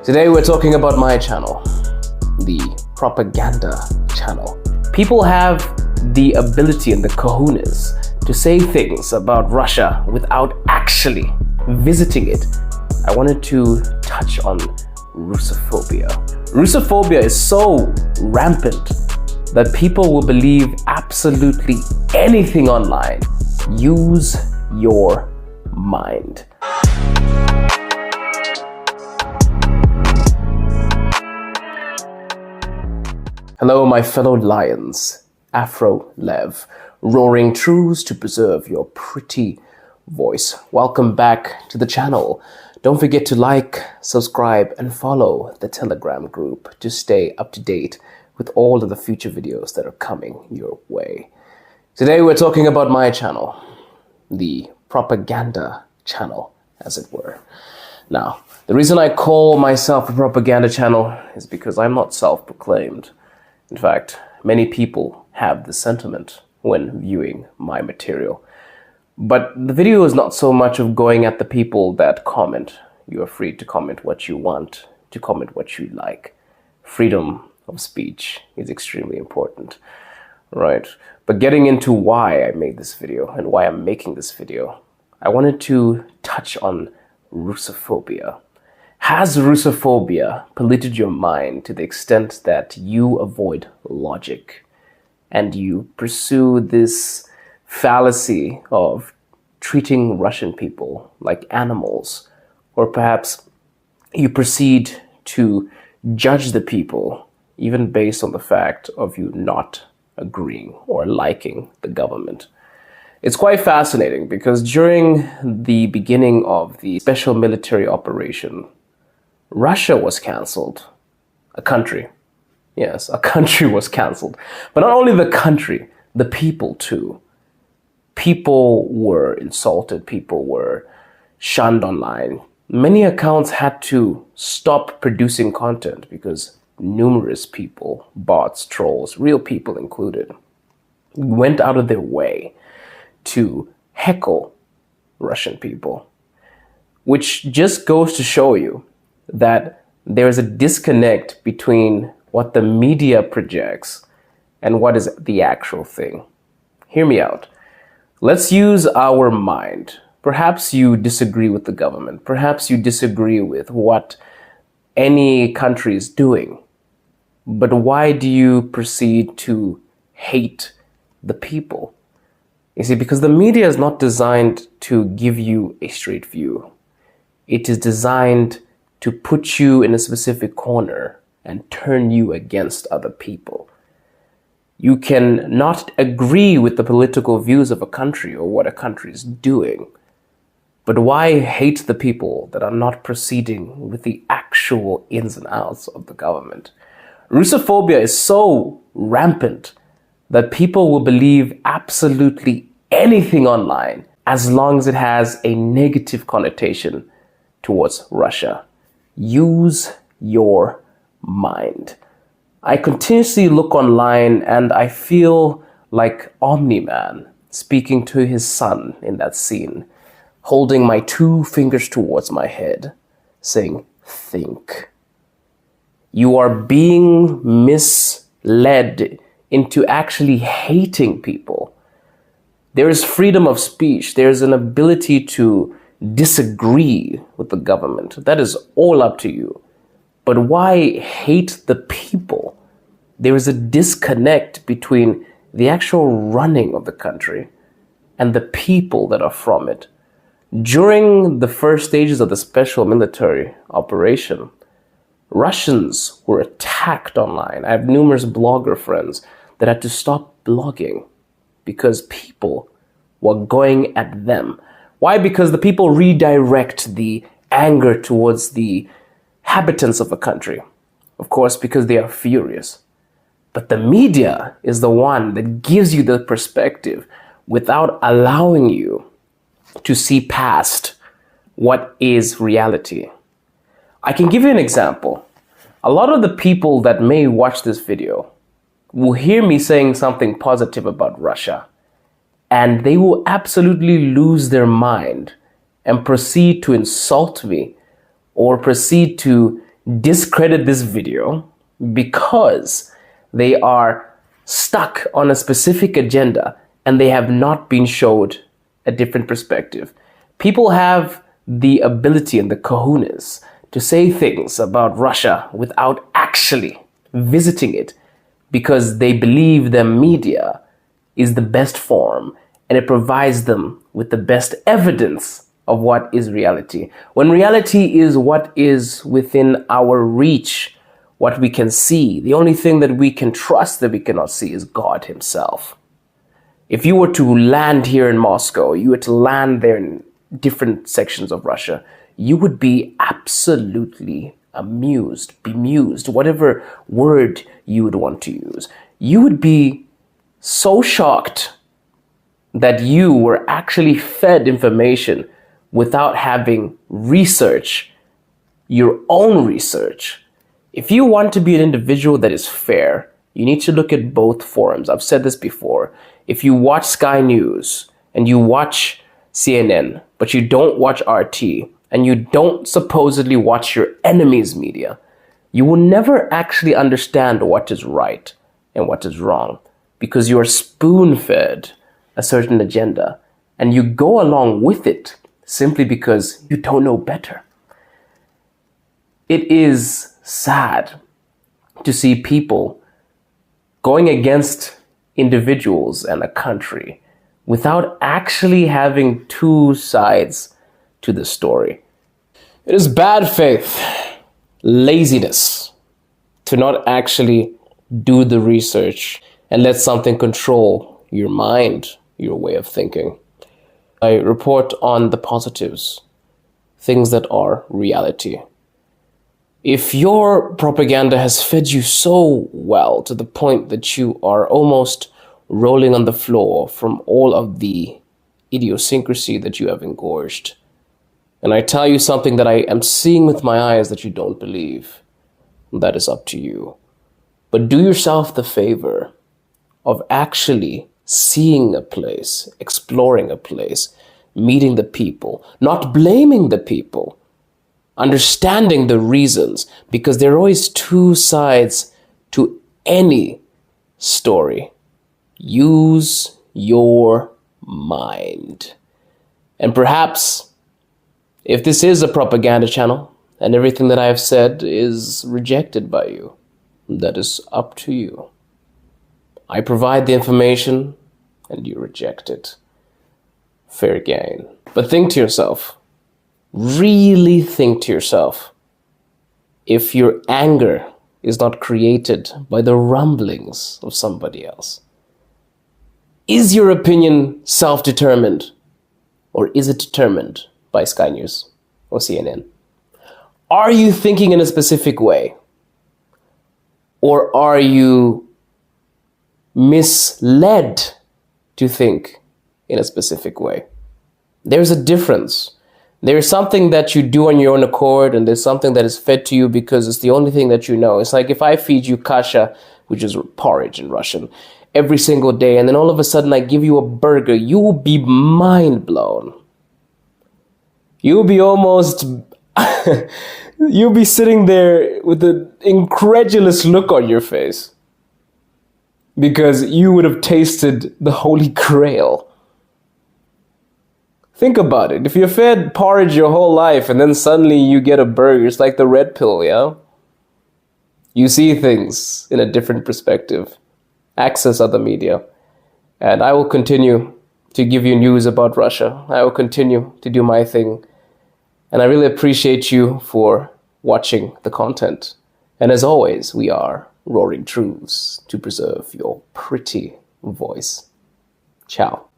Today we're talking about my channel, the propaganda channel. People have the ability and the cojones to say things about Russia without actually visiting it. I wanted to touch on Rusophobia. Rusophobia is so rampant that people will believe absolutely anything online. Use your mind. Hello, my fellow lions, Afro Lev, roaring truths to preserve your pretty voice. Welcome back to the channel. Don't forget to like, subscribe, and follow the Telegram group to stay up to date with all of the future videos that are coming your way. Today we're talking about my channel, the propaganda channel, as it were. Now, the reason I call myself a propaganda channel is because I'm not self-proclaimed. In fact, many people have this sentiment when viewing my material. But the video is not so much of going at the people that comment. You are free to comment what you want, to comment what you like. Freedom of speech is extremely important, right? But getting into why I made this video and why I'm making this video, I wanted to touch on Rusophobia. Has Rusophobia polluted your mind to the extent that you avoid logic and you pursue this fallacy of treating Russian people like animals, or perhaps you proceed to judge the people even based on the fact of you not agreeing or liking the government? It's quite fascinating because during the beginning of the special military operation, Russia was cancelled. A country. Yes, a country was cancelled. But not only the country, the people too. People were insulted. People were shunned online. Many accounts had to stop producing content because numerous people, bots, trolls, real people included, went out of their way to heckle Russian people. Which just goes to show you that there's a disconnect between what the media projects and what is the actual thing. Hear me out. Let's use our mind. Perhaps you disagree with the government. Perhaps you disagree with what any country is doing. But why do you proceed to hate the people? You see, because the media is not designed to give you a straight view. It is designed to put you in a specific corner and turn you against other people. You can not agree with the political views of a country or what a country is doing, but why hate the people that are not proceeding with the actual ins and outs of the government? Rusophobia is so rampant that people will believe absolutely anything online as long as it has a negative connotation towards Russia. Use your mind. I continuously look online and I feel like Omni-Man speaking to his son in that scene, holding my two fingers towards my head, saying, think. You are being misled into actually hating people. There is freedom of speech. There is an ability to disagree with the government. That is all up to you. But why hate the people? There is a disconnect between the actual running of the country and the people that are from it. During the first stages of the special military operation, Russians were attacked online. I have numerous blogger friends that had to stop blogging because people were going at them. Why? Because the people redirect the anger towards the inhabitants of a country. Of course, because they are furious. But the media is the one that gives you the perspective without allowing you to see past what is reality. I can give you an example. A lot of the people that may watch this video will hear me saying something positive about Russia, and they will absolutely lose their mind and proceed to insult me or proceed to discredit this video because they are stuck on a specific agenda and they have not been showed a different perspective. People have the ability and the kahunas to say things about Russia without actually visiting it because they believe their media is the best form and it provides them with the best evidence of what is reality. When reality is what is within our reach, what we can see, the only thing that we can trust that we cannot see is God himself. If you were to land here in Moscow, you were to land there in different sections of Russia, you would be absolutely amused, bemused, whatever word you would want to use. You would be so shocked that you were actually fed information without having research, your own research. If you want to be an individual that is fair, you need to look at both forums. I've said this before. If you watch Sky News and you watch CNN, but you don't watch RT, and you don't supposedly watch your enemy's media, you will never actually understand what is right and what is wrong because you are spoon-fed a certain agenda and you go along with it simply because you don't know better. It is sad to see people going against individuals and a country without actually having two sides to the story. It is bad faith, laziness, to not actually do the research and let something control your mind, your way of thinking. I report on the positives, things that are reality. If your propaganda has fed you so well to the point that you are almost rolling on the floor from all of the idiosyncrasy that you have engorged, and I tell you something that I am seeing with my eyes that you don't believe, that is up to you. But do yourself the favor of actually seeing a place, exploring a place, meeting the people, not blaming the people, understanding the reasons, because there are always two sides to any story. Use your mind. And perhaps, if this is a propaganda channel and everything that I have said is rejected by you, that is up to you. I provide the information and you reject it. Fair game. But think to yourself, really think to yourself, if your anger is not created by the rumblings of somebody else, is your opinion self-determined or is it determined by Sky News or CNN? Are you thinking in a specific way? Or are you misled to think in a specific way? There's a difference. There's something that you do on your own accord, and there's something that is fed to you because it's the only thing that you know. It's like if I feed you kasha, which is porridge in Russian, every single day, and then all of a sudden I give you a burger, you will be mind blown. You'll be almost, you'll be sitting there with an incredulous look on your face because you would have tasted the Holy Grail. Think about it. If you're fed porridge your whole life and then suddenly you get a burger, it's like the red pill, yeah? You see things in a different perspective. Access other media. And I will continue to give you news about Russia. I will continue to do my thing. And I really appreciate you for watching the content. And as always, we are roaring truths to preserve your pretty voice. Ciao.